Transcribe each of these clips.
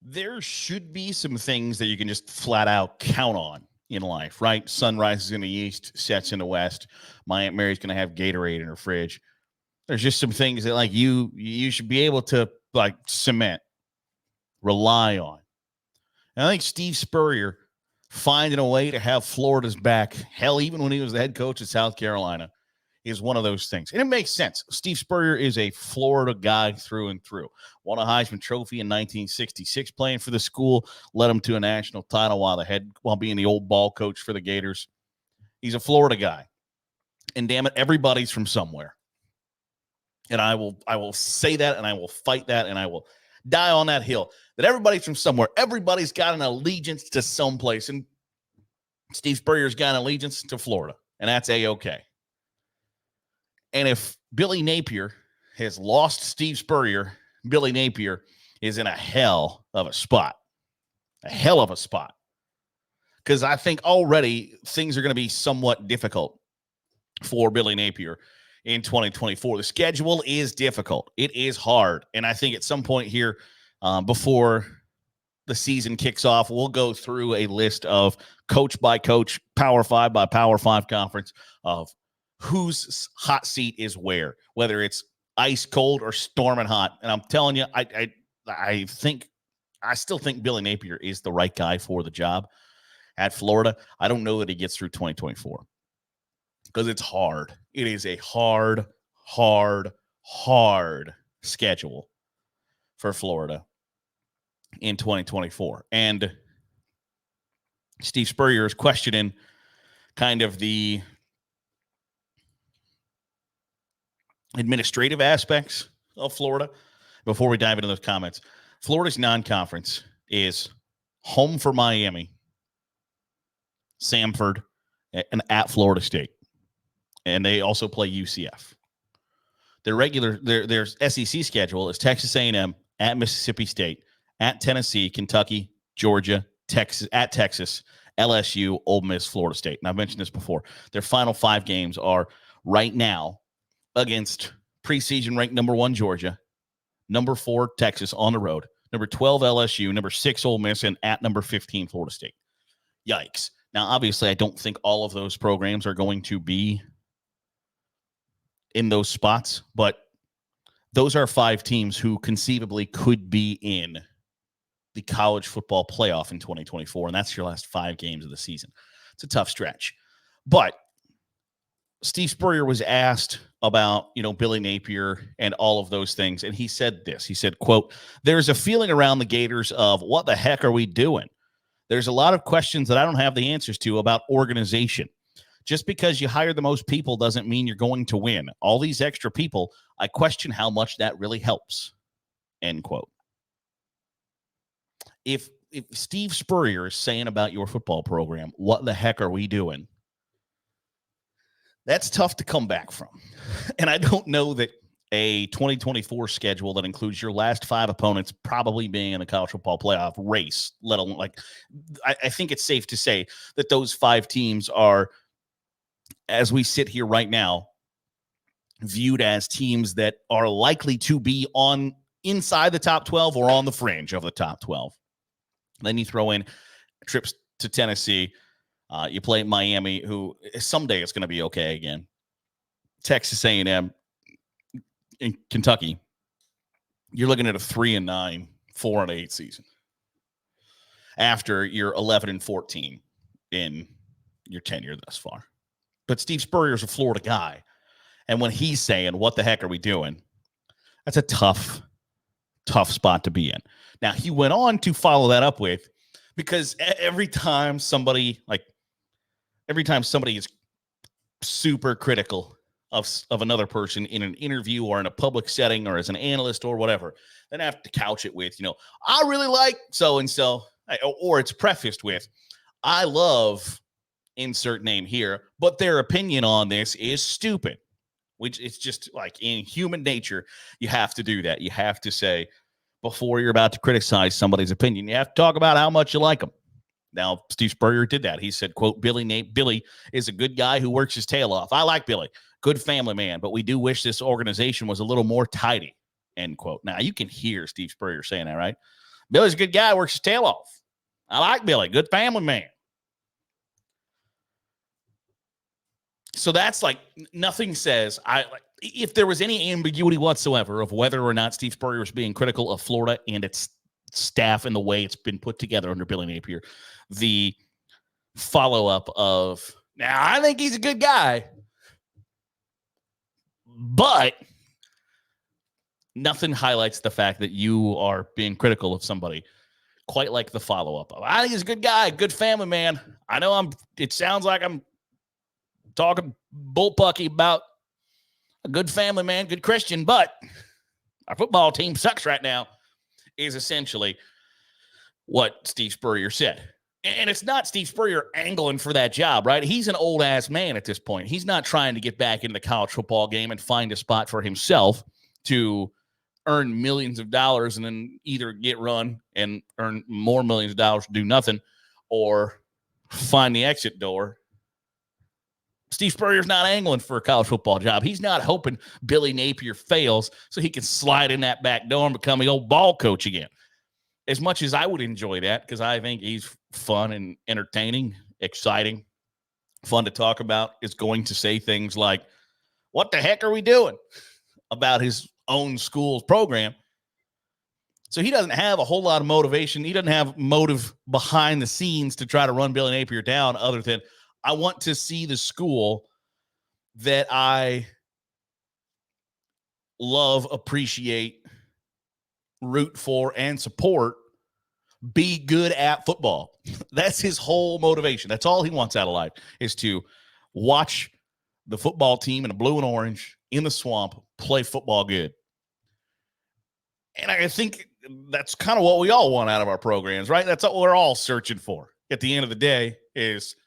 There should be some things that you can just flat out count on in life, right? Sun rises in the east, sets in the west. My Aunt Mary's going to have Gatorade in her fridge. There's just some things that like you should be able to like cement, rely on. And I think Steve Spurrier finding a way to have Florida's back, hell, even when he was the head coach at South Carolina, is one of those things. And it makes sense. Steve Spurrier is a Florida guy through and through. Won a Heisman Trophy in 1966 playing for the school, led him to a national title while being the old ball coach for the Gators. He's a Florida guy. And damn it, everybody's from somewhere. And I will say that, and I will fight that, and I will die on that hill, that everybody's from somewhere. Everybody's got an allegiance to someplace. And Steve Spurrier's got an allegiance to Florida, and that's A-okay. And if Billy Napier has lost Steve Spurrier, Billy Napier is in a hell of a spot. A hell of a spot. Because I think already things are going to be somewhat difficult for Billy Napier in 2024. The schedule is difficult. It is hard. And I think at some point here before the season kicks off, we'll go through a list of coach by coach, Power 5 by Power 5 conference of whose hot seat is whether it's ice cold or storming hot. And I'm telling you, I still think Billy Napier is the right guy for the job at Florida. I don't know that he gets through 2024 because it's hard. It is a hard schedule for Florida in 2024. And Steve Spurrier is questioning kind of the administrative aspects of Florida. Before we dive into those comments, Florida's non-conference is home for Miami, Samford, and at Florida State. And they also play UCF. Their SEC schedule is Texas A&M, at Mississippi State, at Tennessee, Kentucky, Georgia, at Texas, LSU, Ole Miss, Florida State. And I've mentioned this before. Their final 5 games are right now against preseason ranked number 1 Georgia, number 4 Texas on the road, number 12 LSU, number 6 Ole Miss, and at number 15 Florida State. Yikes. Now, obviously, I don't think all of those programs are going to be in those spots, but those are 5 teams who conceivably could be in the college football playoff in 2024, and that's your last 5 games of the season. It's a tough stretch. But Steve Spurrier was asked about, Billy Napier and all of those things, and he said this. He said, quote, "There's a feeling around the Gators of what the heck are we doing? There's a lot of questions that I don't have the answers to about organization. Just because you hire the most people doesn't mean you're going to win. All these extra people, I question how much that really helps." End quote. If Steve Spurrier is saying about your football program, what the heck are we doing? That's tough to come back from. And I don't know that a 2024 schedule that includes your last 5 opponents probably being in the college football playoff race, let alone I think it's safe to say that those 5 teams are, as we sit here right now, viewed as teams that are likely to be on inside the top 12 or on the fringe of the top 12. Then you throw in trips to Tennessee. You play Miami, who someday it's going to be okay again. Texas A&M, in Kentucky. You're looking at a 3-9, 4-8 season after your 11-14 in your tenure thus far. But Steve Spurrier is a Florida guy, and when he's saying, "What the heck are we doing?" that's a tough spot to be in. Now, he went on to follow that up with, because every time somebody is super critical of another person in an interview or in a public setting or as an analyst or whatever, then I have to couch it with, I really like so-and-so, or it's prefaced with, I love insert name here, but their opinion on this is stupid, which it's just like in human nature, you have to do that. You have to say, before you're about to criticize somebody's opinion, you have to talk about how much you like them. Now, Steve Spurrier did that. He said, quote, Billy is a good guy who works his tail off. I like Billy. Good family man, but we do wish this organization was a little more tidy, end quote. Now, you can hear Steve Spurrier saying that, right? Billy's a good guy, works his tail off. I like Billy, good family man. So that's like nothing says if there was any ambiguity whatsoever of whether or not Steve Spurrier was being critical of Florida and its staff and the way it's been put together under Billy Napier, the follow-up of, now I think he's a good guy, but nothing highlights the fact that you are being critical of somebody quite like the follow-up of, I think he's a good guy, good family man. I know it sounds like I'm talking bullpucky about a good family man, good Christian, but our football team sucks right now, is essentially what Steve Spurrier said. And it's not Steve Spurrier angling for that job, right? He's an old-ass man at this point. He's not trying to get back into the college football game and find a spot for himself to earn millions of dollars and then either get run and earn more millions of dollars to do nothing or find the exit door. Steve Spurrier's not angling for a college football job. He's not hoping Billy Napier fails so he can slide in that back door and become the old ball coach again. As much as I would enjoy that, because I think he's fun and entertaining, exciting, fun to talk about, is going to say things like, what the heck are we doing about his own school's program? So he doesn't have a whole lot of motivation. He doesn't have motive behind the scenes to try to run Billy Napier down other than, I want to see the school that I love, appreciate, root for, and support be good at football. That's his whole motivation. That's all he wants out of life, is to watch the football team in the blue and orange in the swamp play football good. And I think that's kind of what we all want out of our programs, right? That's what we're all searching for at the end of the day, is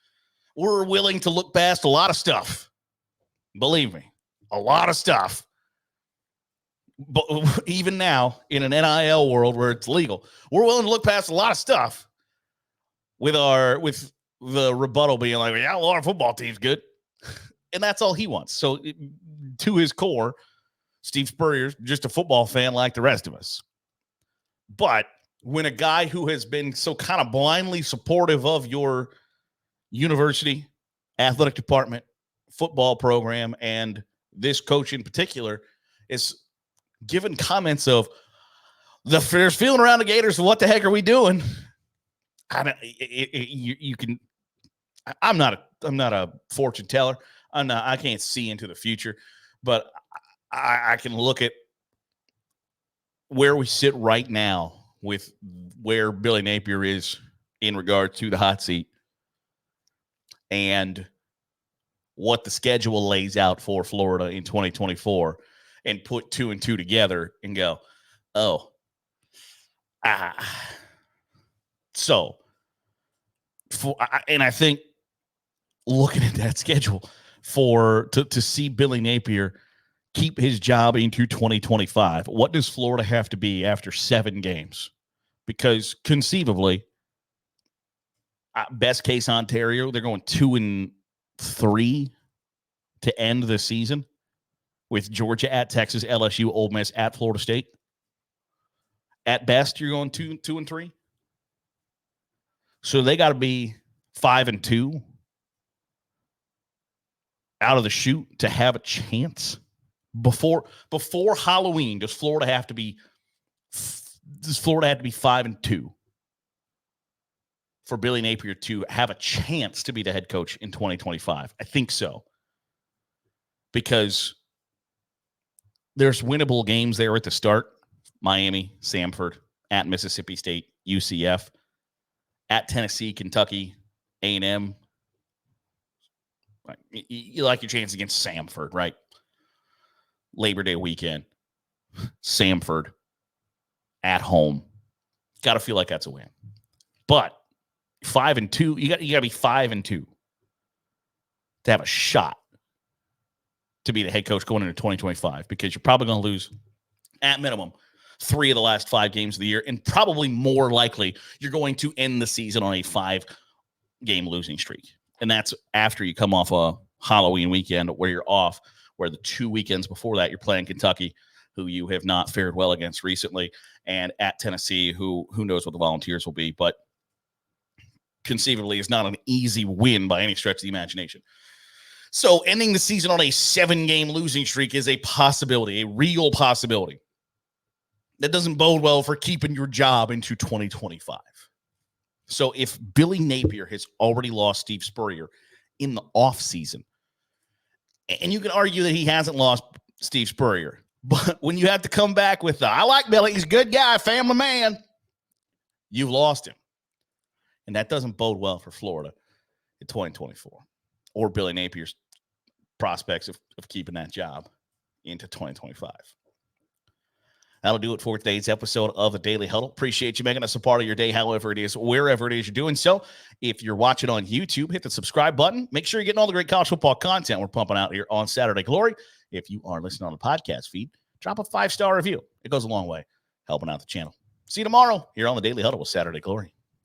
we're willing to look past a lot of stuff. Believe me, a lot of stuff. But even now, in an NIL world where it's legal, we're willing to look past a lot of stuff with the rebuttal being like, yeah, well, our football team's good. And that's all he wants. So to his core, Steve Spurrier's just a football fan like the rest of us. But when a guy who has been so kind of blindly supportive of your university, athletic department, football program, and this coach in particular is given comments of there's feeling around the Gators. What the heck are we doing? You can. I'm not a fortune teller. I can't see into the future, but I can look at where we sit right now with where Billy Napier is in regard to the hot seat and what the schedule lays out for Florida in 2024, and put 2 and 2 together and go, So, and I think looking at that schedule to see Billy Napier keep his job into 2025, what does Florida have to be after 7 games? Because conceivably, best case Ontario, they're going 2 and 3 to end the season, with Georgia at Texas, LSU, Ole Miss at Florida State. At best, you're going 2 and 3. So they got to be 5 and 2 out of the chute to have a chance before Halloween. Does Florida have to be 5 and 2 for Billy Napier to have a chance to be the head coach in 2025? I think so, because there's winnable games there at the start. Miami, Samford, at Mississippi State, UCF, at Tennessee, Kentucky, A&M. You like your chance against Samford, right? Labor Day weekend, Samford at home. Got to feel like that's a win. But 5 and 2, you got to be 5 and 2 to have a shot to be the head coach going into 2025, because you're probably going to lose at minimum 3 of the last 5 games of the year, and probably more likely you're going to end the season on a 5-game losing streak. And that's after you come off a Halloween weekend where you're off, where the 2 weekends before that you're playing Kentucky, who you have not fared well against recently, and at Tennessee, who knows what the Volunteers will be, but conceivably is not an easy win by any stretch of the imagination. So ending the season on a 7-game losing streak is a possibility, a real possibility. That doesn't bode well for keeping your job into 2025. So if Billy Napier has already lost Steve Spurrier in the offseason, and you can argue that he hasn't lost Steve Spurrier, but when you have to come back with I like Billy, he's a good guy, family man, you've lost him. And that doesn't bode well for Florida in 2024 or Billy Napier's prospects of keeping that job into 2025. That'll do it for today's episode of the Daily Huddle. Appreciate you making us a part of your day, however it is, wherever it is you're doing so. If you're watching on YouTube, hit the subscribe button. Make sure you're getting all the great college football content we're pumping out here on Saturday Glory. If you are listening on the podcast feed, drop a 5-star review. It goes a long way helping out the channel. See you tomorrow here on the Daily Huddle with Saturday Glory.